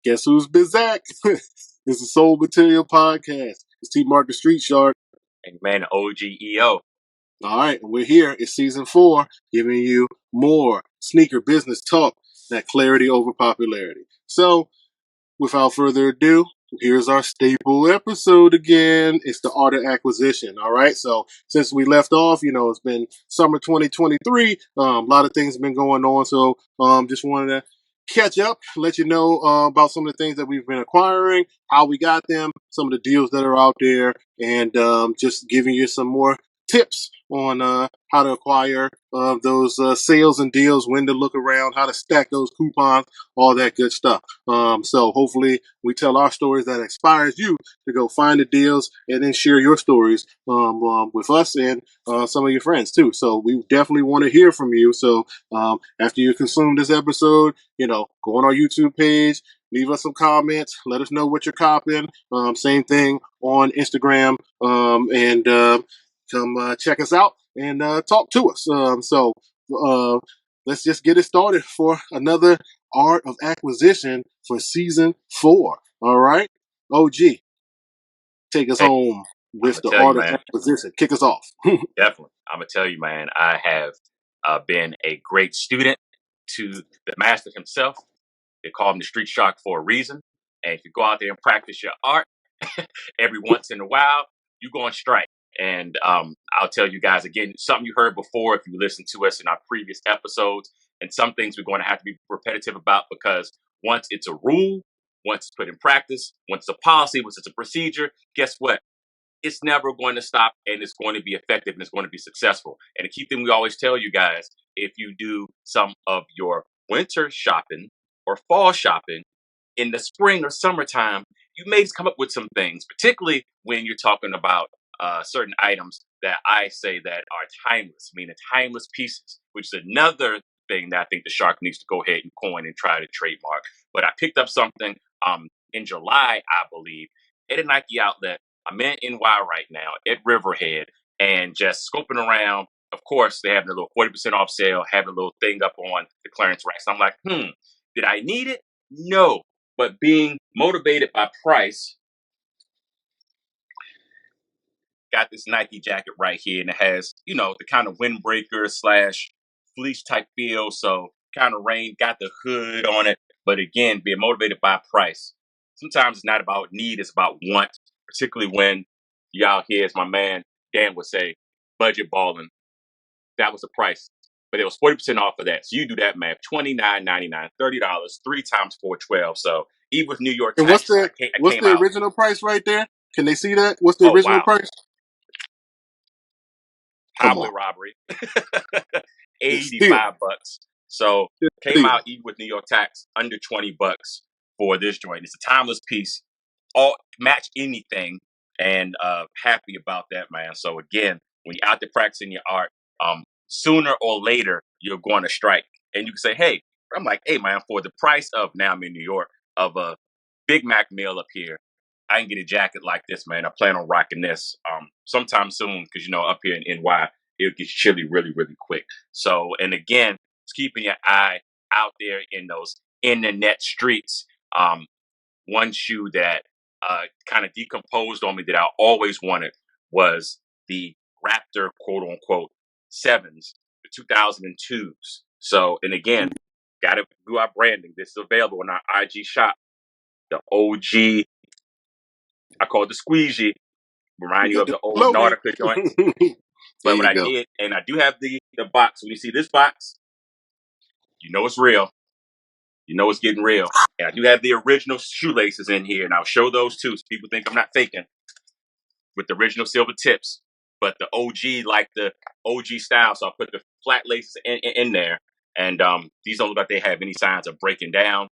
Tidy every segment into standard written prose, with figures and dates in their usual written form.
Guess who's Bizak? It's a Soul Material Podcast. It's T Mark the Street Shark. And man, OGEO. All right, and we're here. It's season 4, giving you more sneaker business talk, that clarity over popularity. So, without further ado, here's our staple episode again. It's the art of acquisition. All right. So since we left off, it's been summer 2023. A lot of things have been going on. So just wanted to catch up, let you know about some of the things that we've been acquiring, how we got them, some of the deals that are out there, and just giving you some more tips on how to acquire those sales and deals, when to look around, how to stack those coupons, all that good stuff. So hopefully we tell our stories that inspires you to go find the deals and then share your stories with us and some of your friends too. So we definitely want to hear from you. So after you consume this episode, go on our YouTube page, leave us some comments, let us know what you're copying. Same thing on Instagram, and come check us out and talk to us. So let's just get it started for another Art of Acquisition for season 4. All right, OG, take us home with the Art of Acquisition. Kick us off. Definitely. I'm going to tell you, man, I have been a great student to the master himself. They call him the Street Shark for a reason. And if you go out there and practice your art every once in a while, you go on strike. And I'll tell you guys again, something you heard before if you listened to us in our previous episodes, and some things we're going to have to be repetitive about, because once it's a rule, once it's put in practice, once it's a policy, once it's a procedure, guess what? It's never going to stop, and it's going to be effective, and it's going to be successful. And the key thing we always tell you guys, if you do some of your winter shopping or fall shopping in the spring or summertime, you may come up with some things, particularly when you're talking about certain items that I say that are timeless, meaning timeless pieces, which is another thing that I think the Shark needs to go ahead and coin and try to trademark. But I picked up something in July, I believe, at a Nike outlet. I'm in NY right now at Riverhead, and just scoping around. Of course, they have a little 40% off sale, having a little thing up on the clearance racks. I'm like, did I need it? No. But being motivated by price, got this Nike jacket right here, and it has, the kind of windbreaker / fleece type feel. So kind of rain, got the hood on it. But again, being motivated by price. Sometimes it's not about need, it's about want, particularly when you out here, as my man Dan would say, budget balling. That was the price. But it was 40% off of that. So you do that math, $29.99, $30, 3 times 412. So even with New York and taxes, what's the original price right there? Can they see that? What's the original price? Highway robbery. $85. So came out even with New York tax under $20 for this joint. It's a timeless piece. All match anything, and happy about that, man. So again, when you're out there practicing your art, sooner or later you're going to strike. And you can say, hey, I'm like, hey man, for the price of, now I'm in New York, of a Big Mac meal up here, I can get a jacket like this, man. I plan on rocking this sometime soon, because up here in NY, it gets chilly really, really quick. So, and again, it's keeping your eye out there in those internet streets. One shoe that kind of decomposed on me that I always wanted was the Raptor, quote unquote, 7s, the 2002s. So, and again, got to do our branding. This is available in our IG shop. The OG, I call it the squeegee, remind you of the old Nautica joints. But what I did, and I do have the box. When you see this box, you know it's real. You know it's getting real. And I do have the original shoelaces in here, and I'll show those too, so people think I'm not faking, with the original silver tips. But the OG, like the OG style, so I'll put the flat laces in there. And these don't look like they have any signs of breaking down.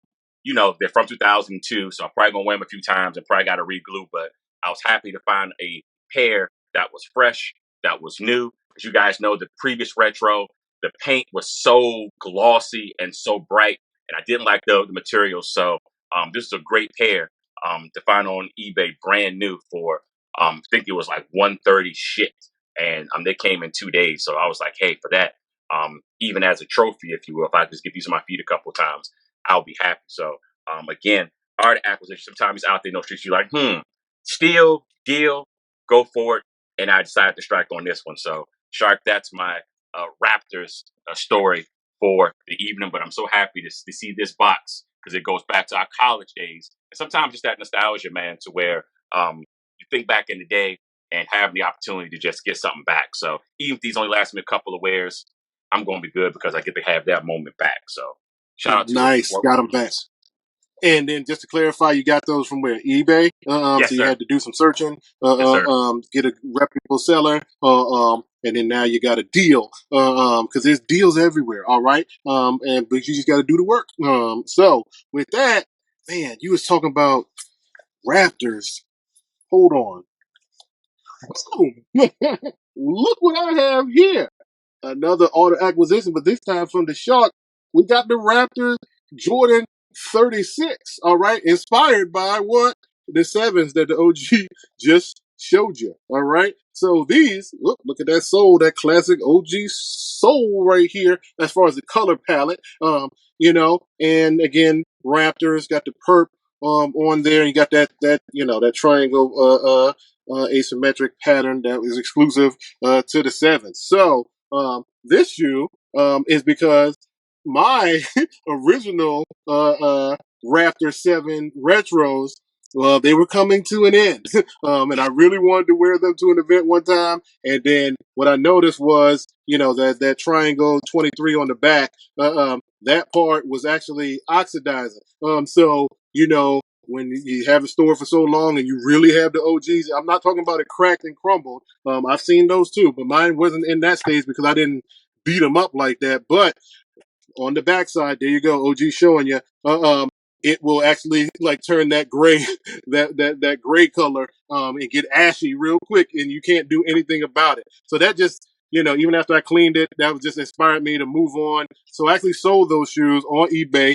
They're from 2002, so I'm probably going to wear them a few times and probably got to re-glue. But I was happy to find a pair that was fresh, that was new. As you guys know, the previous retro, the paint was so glossy and so bright, and I didn't like the materials. So this is a great pair to find on eBay, brand new for, I think it was like $130 shipped. And they came in 2 days. So I was like, hey, for that, even as a trophy, if you will, if I just get these on my feet a couple of times, I'll be happy. So again, art acquisition. Sometimes out there in those streets, you're like, steal, deal, go for it. And I decided to strike on this one. So, Shark, that's my Raptors story for the evening. But I'm so happy to see this box because it goes back to our college days. And sometimes just that nostalgia, man, to where you think back in the day and have the opportunity to just get something back. So even if these only last me a couple of wears, I'm going to be good because I get to have that moment back. So shout out to Nice, got them back. And then just to clarify, you got those from where? eBay? Yes, so you sir. had to do some searching, Yes, sir. get a reputable seller, and then now you got a deal, because there's deals everywhere, all right? But you just got to do the work. So with that, man, you was talking about Raptors. Hold on. Look what I have here. Another auto acquisition, but this time from the Shark. We got the Raptors Jordan 36. All right, inspired by what? The sevens that the OG just showed you. All right, so these look at that sole, that classic OG sole right here. As far as the color palette, and again, Raptors got the perp on there. You got that triangle asymmetric pattern that was exclusive to the sevens. So this shoe is because my original Raptor 7 retros, well, they were coming to an end. And I really wanted to wear them to an event one time. And then what I noticed was, that triangle 23 on the back, that part was actually oxidizing. So, when you have a store for so long and you really have the OGs, I'm not talking about it cracked and crumbled. I've seen those too, but mine wasn't in that stage because I didn't beat them up like that. But on the backside, there you go, OG showing you. It will actually like turn that gray, that gray color, and get ashy real quick, and you can't do anything about it. So that just, even after I cleaned it, that was just inspired me to move on. So I actually sold those shoes on eBay,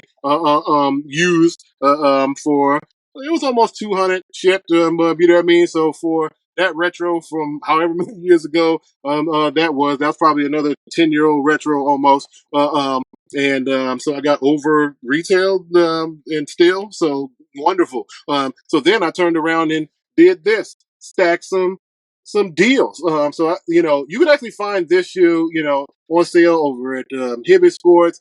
used, for it was almost 200 shipped. You know what I mean? So for that retro from however many years ago, that's probably another 10-year-old retro almost. So I got over retailed and still, so wonderful. So then I turned around and did this, stacked some deals. You could actually find this shoe, on sale over at Hibbett Sports,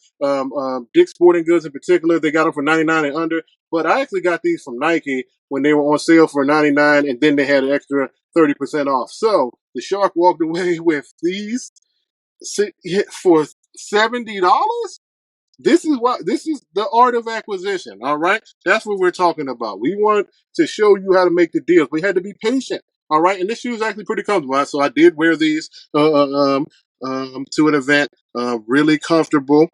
Dick's Sporting Goods in particular. They got them for 99 and under. But I actually got these from Nike when they were on sale for 99, and then they had an extra 30% off. So the Shark walked away with these for $70. This is the art of acquisition. All right. That's what we're talking about. We want to show you how to make the deals. We had to be patient. All right. And this shoe is actually pretty comfortable. So I did wear these, to an event, really comfortable.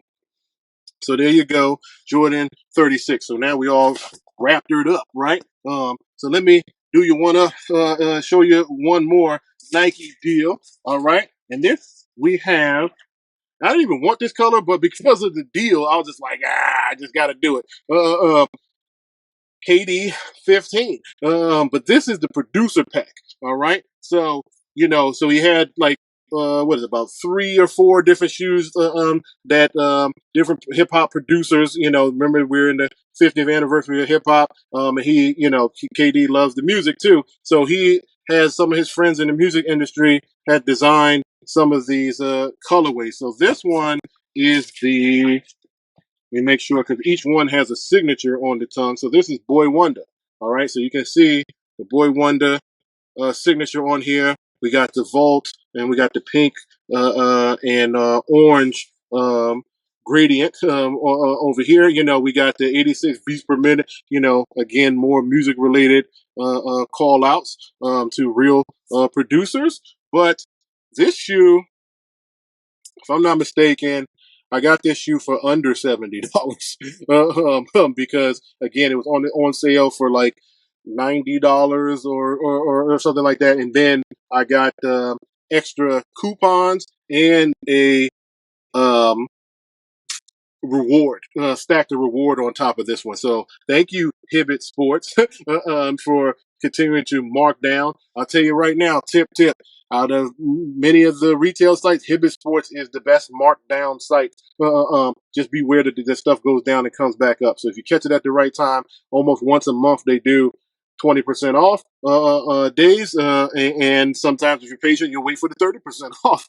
So there you go. Jordan 36. So now we all raptored up, right? So let me show you one more Nike deal. All right. And this we have, I didn't even want this color, but because of the deal, I was just like, I just got to do it. KD 15. But this is the producer pack. All right. So, so he had like, about 3 or 4 different shoes, that, different hip hop producers, remember we're in the 50th anniversary of hip hop. And he, KD loves the music too. So he has some of his friends in the music industry had designed some of these, colorways. So this one is let me make sure because each one has a signature on the tongue. So this is Boy Wonder. All right. So you can see the Boy Wonder signature on here. We got the Vault and we got the pink and orange gradient over here. We got the 86 beats per minute. Again, more music related call outs to real producers. But this shoe, if I'm not mistaken, I got this shoe for under $70 because again, it was on sale for like $90 or something like that, and then I got extra coupons and a um, reward, stacked a reward on top of this one. So thank you, Hibbett Sports, for continuing to mark down. I'll tell you right now, tip. Out of many of the retail sites, Hibbett Sports is the best markdown site. Just beware that the stuff goes down and comes back up. So if you catch it at the right time, almost once a month they do 20% off days, and sometimes if you're patient, you'll wait for the 30% off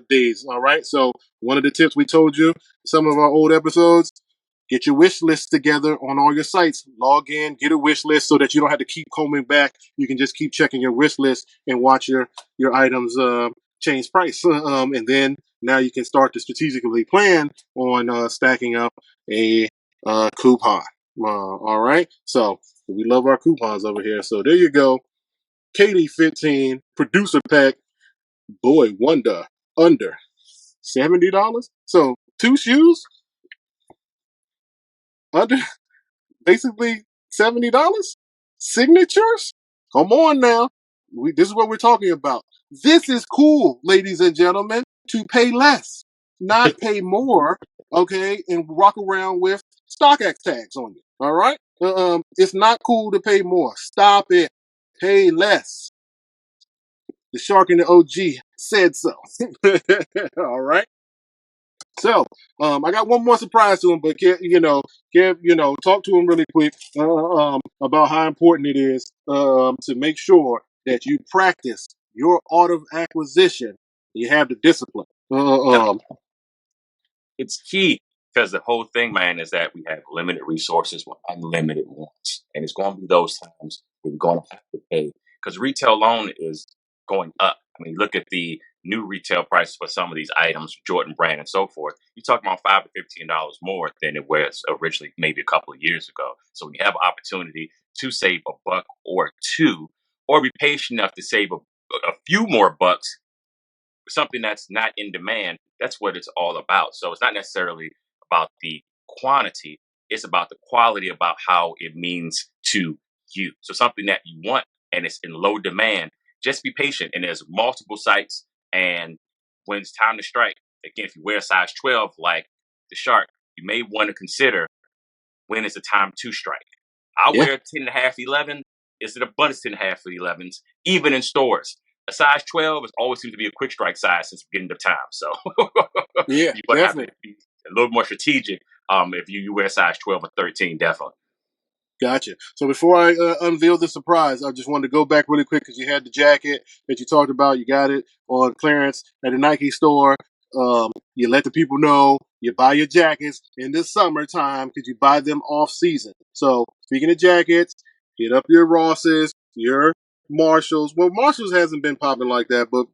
days. All right. So one of the tips we told you, some of our old episodes, get your wish list together on all your sites. Log in, get a wish list so that you don't have to keep combing back. You can just keep checking your wish list and watch your items change price. And then now you can start to strategically plan on stacking up a coupon. All right. So we love our coupons over here. So there you go. KD15 producer pack. Boy wonder under $70. So 2 shoes under basically $70. Signatures? Come on now. This is what we're talking about. This is cool, ladies and gentlemen, to pay less, not pay more, okay, and rock around with StockX tags on you. All right? It's not cool to pay more. Stop it. Pay less. The shark and the OG said so. All right? So, I got one more surprise to him, but talk to him really quick about how important it is to make sure that you practice your art of acquisition. You have the discipline. It's key because the whole thing, man, is that we have limited resources with unlimited wants, and it's going to be those times we're going to have to pay because retail alone is going up. I mean, look at the new retail prices for some of these items, Jordan brand and so forth. You're talking about $5 to $15 more than it was originally, maybe a couple of years ago. So we have an opportunity to save a buck or two, or be patient enough to save a few more bucks, something that's not in demand. That's what it's all about. So it's not necessarily about the quantity, it's about the quality, about how it means to you. So something that you want and it's in low demand, just be patient. And there's multiple sites. And when it's time to strike, again, if you wear a size 12 like the shark, you may want to consider when is the time to strike. I wear 10 and a half, 11. It's an abundance 10 and a half for 11s, even in stores. A size 12 is always seems to be a quick strike size since beginning of time. So Yeah, you would have to definitely. be a little more strategic if you wear size 12 or 13, definitely. Gotcha. So before I unveil the surprise, I just wanted to go back really quick because you had the jacket that you talked about. You got it on clearance at the Nike store. You let the people know you buy your jackets in the summertime because you buy them off season. So speaking of jackets, hit up your Rosses, your Marshalls. Well, Marshalls hasn't been popping like that, but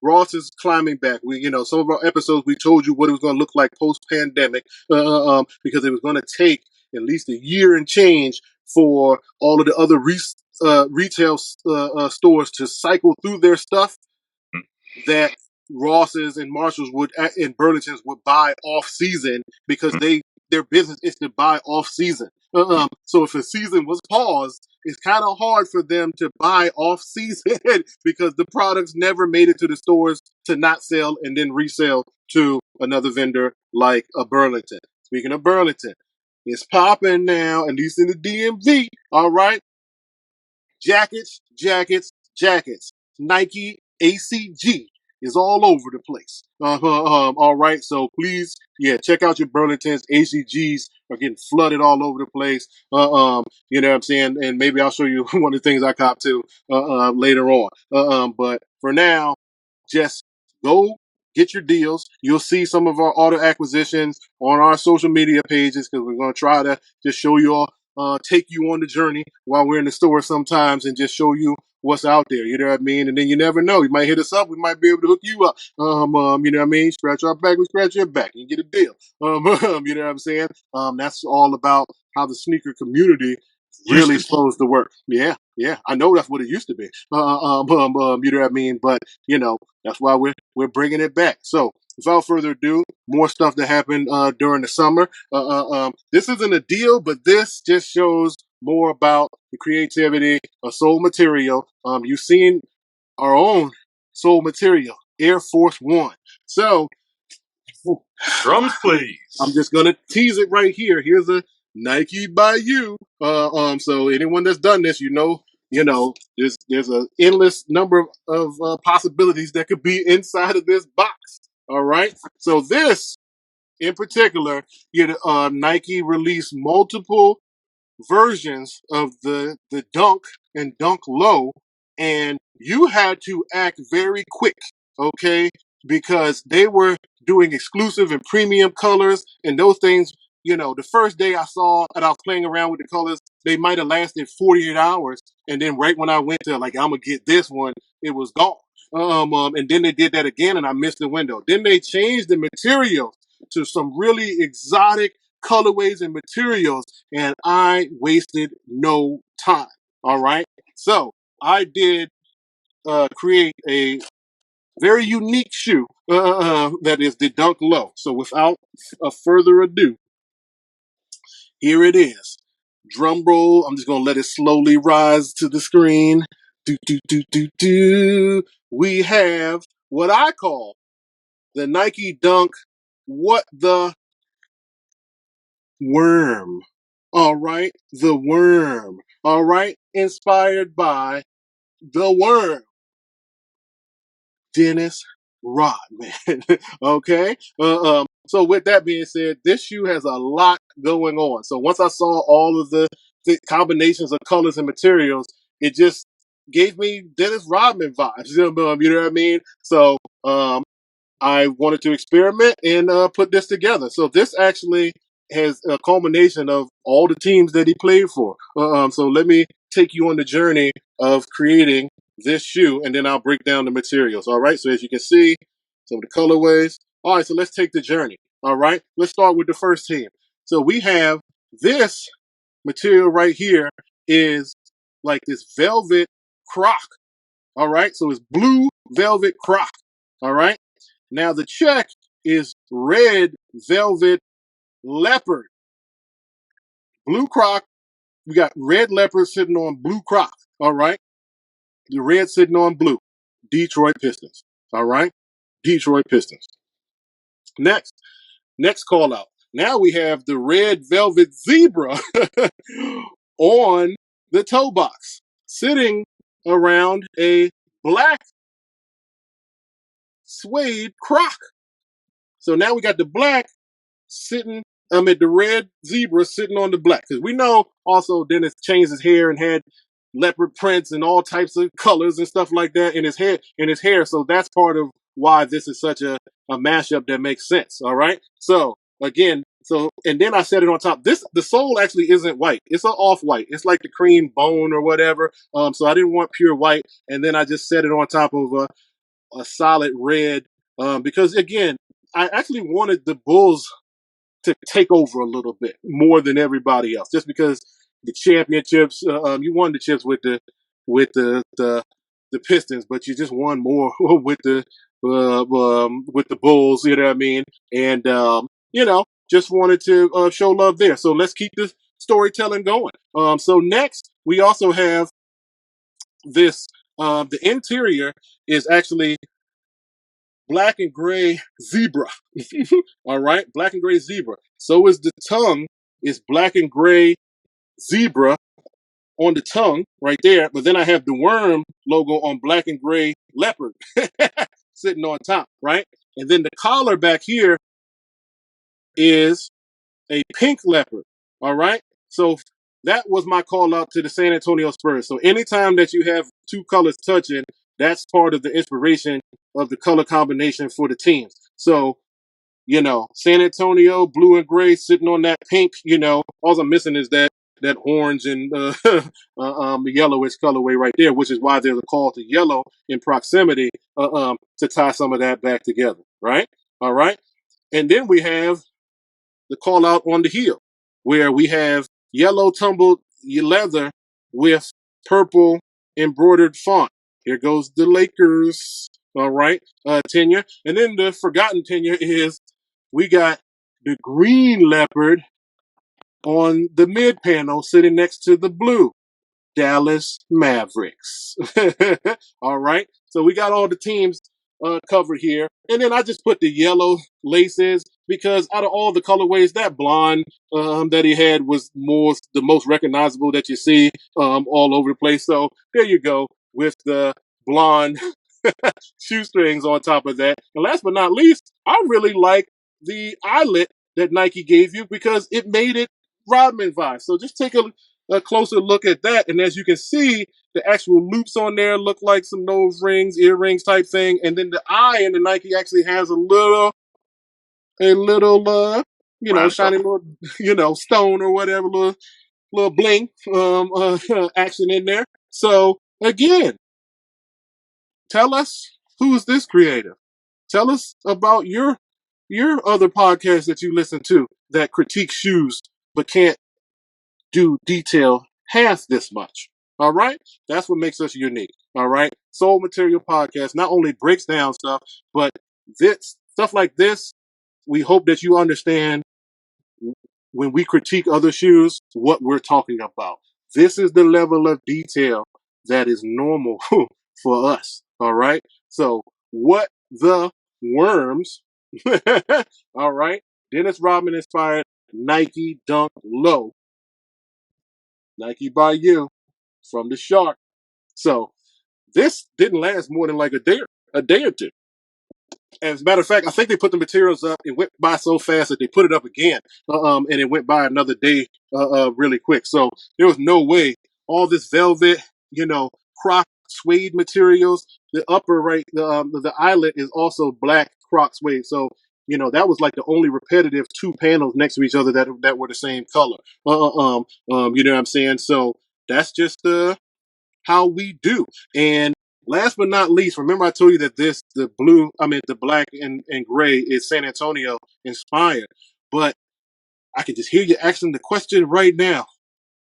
Ross is climbing back. Some of our episodes we told you what it was going to look like post pandemic, because it was going to take at least a year and change for all of the other retail stores to cycle through their stuff that Ross's and Marshalls and Burlington's would buy off season because their business is to buy off season. So if a season was paused, it's kind of hard for them to buy off season because the products never made it to the stores to not sell and then resell to another vendor like a Burlington. Speaking of Burlington, it's popping now, at least in the DMV. All right. Jackets, jackets, jackets. Nike ACG is all over the place. All right. So please, check out your Burlingtons. ACGs are getting flooded all over the place. You know what I'm saying? And maybe I'll show you one of the things I cop to later on. But for now, just go get your deals. You'll see some of our auto acquisitions on our social media pages because we're going to try to just show you all, take you on the journey while we're in the store sometimes and just show you what's out there. You know what I mean? And then you never know. You might hit us up. We might be able to hook you up. You know what I mean? Scratch our back, we scratch your back. You get a deal. You know what I'm saying? That's all about how the sneaker community really supposed to work. Yeah. I know that's what it used to be. You know what I mean? But that's why we're bringing it back. So without further ado, more stuff that happened during the summer. This isn't a deal, but this just shows more about the creativity of Soul Material. You've seen our own Soul Material, Air Force One. So Drums, please. I'm just gonna tease it right here. Here's a Nike by you. So anyone that's done this, there's an endless number of possibilities that could be inside of this box. All right. So this, in particular, Nike released multiple versions of the Dunk and Dunk Low, and you had to act very quick, okay? Because they were doing exclusive and premium colors, and those things, the first day I saw and I was playing around with the colors, they might have lasted 48 hours, and then right when I went to I'm gonna get this one, it was gone. And then they did that again, and I missed the window. Then they changed the materials to some really exotic colorways and materials, and I wasted no time. All right. So I did create a very unique shoe that is the Dunk Low. So without a further ado, here it is. Drum roll. I'm just going to let it slowly rise to the screen. Do, do, do, do, do. We have what I call the Nike Dunk What the Worm. All right. The Worm. All right. Inspired by the Worm. Dennis Rodman. Okay. So with that being said, this shoe has a lot going on. So once I saw all of the combinations of colors and materials, it just gave me Dennis Rodman vibes. You know what I mean? So I wanted to experiment and put this together. So this actually has a culmination of all the teams that he played for. So let me take you on the journey of creating this shoe, and then I'll break down the materials. All right. So as you can see, some of the colorways. All right. So let's take the journey. All right. Let's start with the first team. So we have this material right here is like this velvet croc. All right. So it's blue velvet croc. All right. Now the check is red velvet leopard. Blue croc. We got red leopard sitting on blue croc. All right. The red sitting on blue. Detroit Pistons. All right. Detroit Pistons. Next call out. Now we have the red velvet zebra on the toe box, sitting around a black suede croc. So now we got the black sitting, at the red zebra sitting on the black. Because we know also Dennis changed his hair and had leopard prints and all types of colors and stuff like that in his hair. So that's part of why this is such a mashup that makes sense. All right. So again, and then I set it on top. The sole actually isn't white. It's an off white. It's like the cream bone or whatever. So I didn't want pure white. And then I just set it on top of a solid red. Because again, I actually wanted the Bulls to take over a little bit more than everybody else, just because the championships, you won the chips with the Pistons, but you just won more with the Bulls. You know what I mean? And just wanted to show love there. So let's keep this storytelling going. So next, we also have this. The interior is actually black and gray zebra. All right, black and gray zebra. So is the tongue. Is black and gray zebra on the tongue right there. But then I have the worm logo on black and gray leopard sitting on top, right? And then the collar back here is a pink leopard. All right. So that was my call out to the San Antonio Spurs. So anytime that you have two colors touching, that's part of the inspiration of the color combination for the teams. So, San Antonio, blue and gray sitting on that pink, all I'm missing is that orange and yellowish colorway right there, which is why there's a call to yellow in proximity to tie some of that back together. Right. All right. And then we have the call out on the heel, where we have yellow tumbled leather with purple embroidered font. Here goes the Lakers, all right, tenure. And then the forgotten tenure is we got the green leopard on the mid panel sitting next to the blue Dallas Mavericks. All right. So we got all the teams covered here. And then I just put the yellow laces because out of all the colorways, that blonde that he had was the most recognizable that you see all over the place. So there you go with the blonde shoestrings on top of that. And last but not least, I really like the eyelet that Nike gave you because it made it Rodman vibe. So just take a closer look at that. And as you can see, the actual loops on there look like some nose rings, earrings type thing. And then the eye in the Nike actually has a little, shiny little, stone or whatever, little bling action in there. So again, tell us, who is this creative? Tell us about your other podcasts that you listen to that critique shoes but can't do detail half this much. All right? That's what makes us unique. All right? Soul Material Podcast not only breaks down stuff, but this stuff like this, we hope that you understand when we critique other shoes, what we're talking about. This is the level of detail that is normal for us. All right. So, what the worms? All right. Dennis Rodman inspired Nike Dunk Low. Nike by you from the Shark. So, this didn't last more than like a day or two. As a matter of fact, I think they put the materials up. It went by so fast that they put it up again, and it went by another day really quick. So there was no way all this velvet, croc suede materials. The upper right, the eyelet is also black croc suede. So that was like the only repetitive two panels next to each other that were the same color. You know what I'm saying? So that's just how we do. And last but not least, remember I told you that the black and gray is San Antonio inspired. But I can just hear you asking the question right now.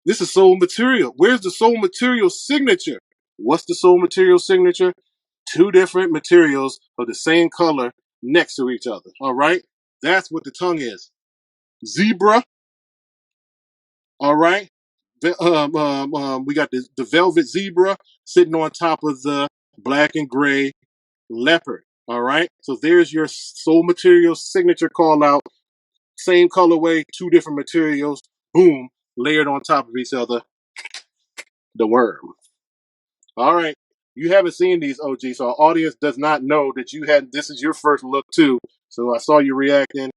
This is Soul Material. Where's the Soul Material signature? What's the Soul Material signature? Two different materials of the same color next to each other. All right? That's what the tongue is. Zebra. All right? We got the velvet zebra sitting on top of the black and gray leopard. All right. So there's your Soul Material signature call out. Same colorway, two different materials. Boom, layered on top of each other. The worm. All right. You haven't seen these, OG, so our audience does not know that this is your first look too. So I saw you reacting.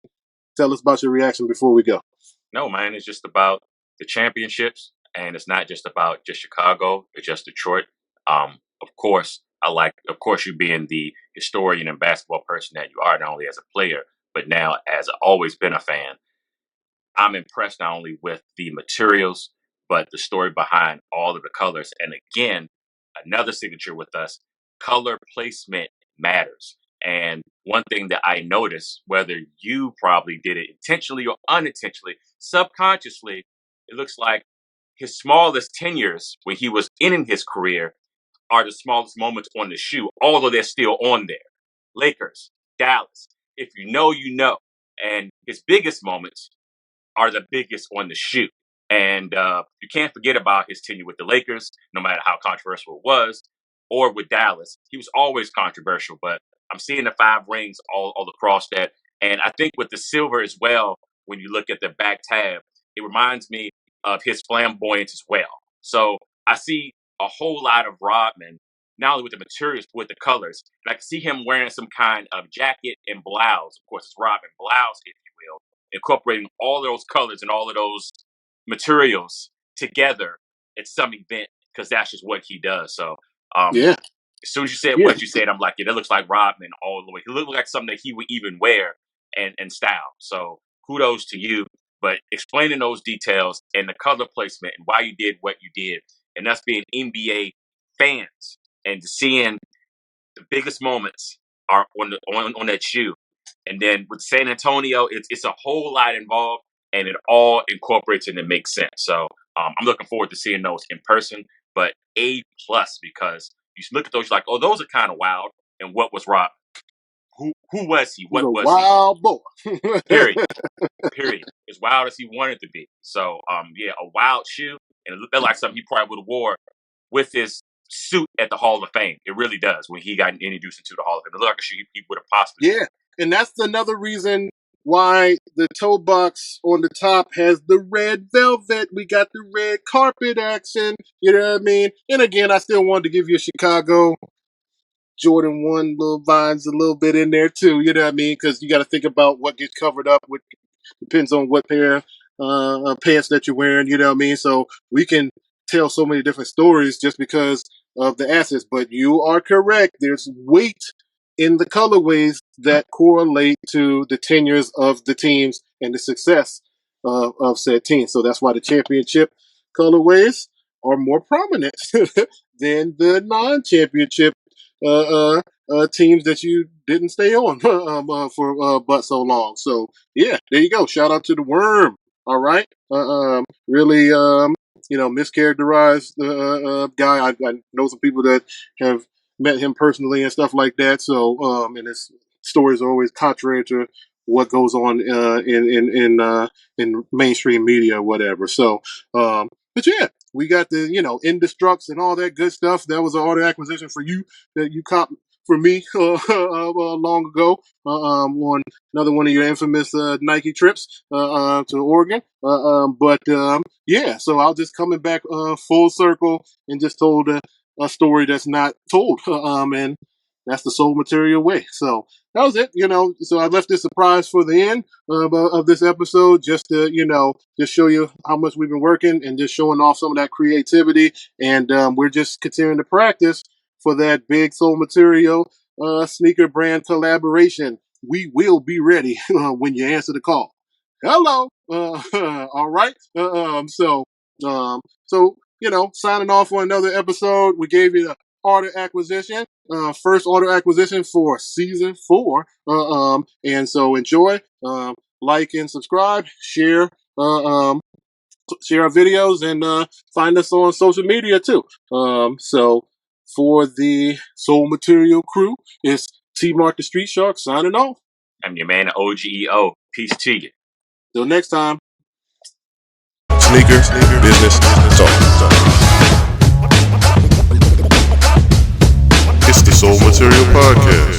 Tell us about your reaction before we go. No, man, it's just about the championships, and it's not just about just Chicago. It's just Detroit. Of course, you being the historian and basketball person that you are, not only as a player, but now as always been a fan. I'm impressed not only with the materials, but the story behind all of the colors. And again, another signature with us, color placement matters. And one thing that I noticed, whether you probably did it intentionally or unintentionally, subconsciously, it looks like his smallest tenures when he was in his career are the smallest moments on the shoe, although they're still on there. Lakers, Dallas. If you know, you know. And his biggest moments are the biggest on the shoe. And you can't forget about his tenure with the Lakers, no matter how controversial it was, or with Dallas. He was always controversial, but I'm seeing the 5 rings all across that. And I think with the silver as well, when you look at the back tab, it reminds me of his flamboyance as well. So I see a whole lot of Rodman, not only with the materials, but with the colors. And I can see him wearing some kind of jacket and blouse. Of course, it's Rodman blouse, if you will, incorporating all of those colors and all of those materials together at some event, because that's just what he does. So Yeah. as soon as you said Yeah. what you said, I'm like, yeah, that looks like Rodman all the way. He looked like something that he would even wear and style. So kudos to you. But explaining those details and the color placement and why you did what you did, and us being NBA fans and seeing the biggest moments are on that shoe. And then with San Antonio, it's a whole lot involved, and it all incorporates and it makes sense. So I'm looking forward to seeing those in person. But A+ because you look at those, you're like, oh, those are kind of wild. And what was Rob? Who was he? He's What a was he? wild boy. Period. Period. As wild as he wanted to be. So yeah, a wild shoe, and it looked like something he probably would have wore with his suit at the Hall of Fame. It really does when he got introduced into the Hall of Fame. It looked like a shoe he would have possibly. Yeah, and that's another reason why the toe box on the top has the red velvet. We got the red carpet action. You know what I mean? And again, I still wanted to give you a Chicago Jordan 1 little vines a little bit in there too. You know what I mean? Because you got to think about what gets covered up. With depends on what pair pants that you're wearing. You know what I mean? So we can tell so many different stories just because of the assets. But you are correct. There's weight in the colorways that correlate to the tenures of the teams and the success of said team. So that's why the championship colorways are more prominent than the non-championship teams that you didn't stay on for but so long. So yeah, there you go. Shout out to the Worm. All right, really, mischaracterized guy. I know some people that have met him personally and stuff like that. So and his stories are always contrary to what goes on in mainstream media or whatever. So but yeah, we got the Indestructs and all that good stuff. That was an order acquisition for you that you copped for me long ago on another one of your infamous Nike trips to Oregon. Yeah, so I was just coming back full circle and just told a story that's not told, and that's the Soul Material way. So that was it, So I left this surprise for the end of this episode, just to just show you how much we've been working and just showing off some of that creativity, and we're just continuing to practice for that big Soul Material sneaker brand collaboration. We will be ready when you answer the call. Hello. All right. Signing off on another episode. We gave you the order acquisition, first order acquisition for season 4. And so enjoy, like and subscribe, share our videos, and find us on social media too. So for the Soul Material crew, it's T Mark the Street Shark signing off. I'm your man, OGEO. Peace to you. Till next time. Sneaker business talk. It's the Soul Material Podcast.